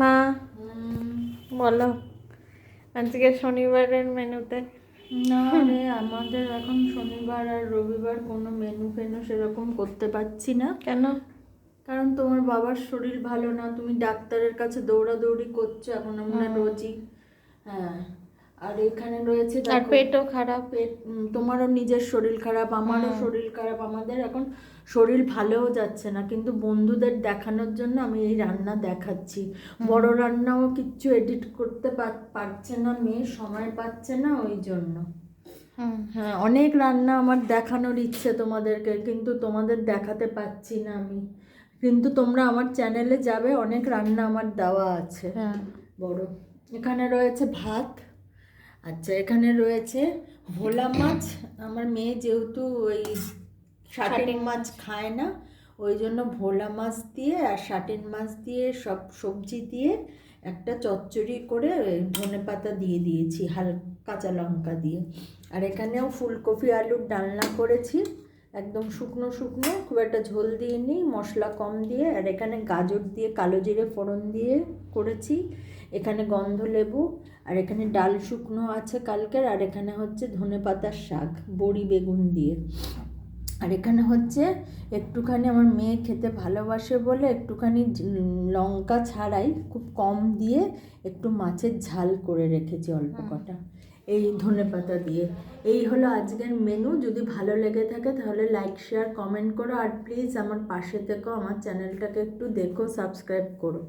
মা বলো আজকে শনিবারের মেনুতে। না রে, আমাদের এখন শনিবার আর রবিবার কোনো মেনু ফেনু সেরকম করতে পারছি না। কেন? কারণ তোমার বাবার শরীর ভালো না, তুমি ডাক্তারের কাছে দৌড়াদৌড়ি করছো এখন আমরা রোজই। হ্যাঁ, আর এখানে রয়েছে আর পেটও খারাপ। পেট, তোমারও নিজের শরীর খারাপ, আমারও শরীর খারাপ, আমাদের এখন শরীর ভালোও যাচ্ছে না, কিন্তু বন্ধুদের দেখানোর জন্য আমি এই রান্না দেখাচ্ছি। বড় রান্নাও কিচ্ছু এডিট করতে পারছে না মেয়ে, সময় পাচ্ছে না, ওই জন্য। হ্যাঁ, অনেক রান্না আমার দেখানোর ইচ্ছে তোমাদেরকে, কিন্তু তোমাদের দেখাতে পাচ্ছি না আমি। কিন্তু তোমরা আমার চ্যানেলে যাবে, অনেক রান্না আমার দেওয়া আছে বড়। এখানে রয়েছে ভাত, আচ্ছা এখানে রয়েছে ভোলা মাছ। আমার মেয়ে যেহেতু ওই শাটিন মাছ খায় না, ওই জন্য ভোলা মাছ দিয়ে আর শাটিন মাছ দিয়ে সব সবজি দিয়ে একটা চচ্চড়ি করে ধনেপাতা দিয়ে দিয়েছি, কাঁচা লঙ্কা দিয়ে। আর এখানেও ফুলকপি আলুর ডালনা করেছি, একদম শুকনো শুকনো, খুব একটা ঝোল দিয়ে নিই, মশলা কম দিয়ে। আর এখানে গাজর দিয়ে কালো জিরে ফোড়ন দিয়ে করেছি। এখানে গন্ধ লেবু, আর এখানে ডাল শুকনো আছে কালকের, আর এখানে হচ্ছে ধনেপাতার শাক বড়ি বেগুন দিয়ে। আর এখানে হচ্ছে একটুখানি আমার মেয়ে খেতে ভালোবাসে বলে একটুখানি লঙ্কা ছাড়াই খুব কম দিয়ে একটু মাছের ঝাল করে রেখেছি অল্প কটা, এই ধনেপাতা দিয়ে। এই হলো আজকের মেনু। যদি ভালো লেগে থাকে তাহলে লাইক শেয়ার কমেন্ট করো, আর প্লিজ আমার পাশে থেকো, আমার চ্যানেলটাকে একটু দেখো, সাবস্ক্রাইব করো।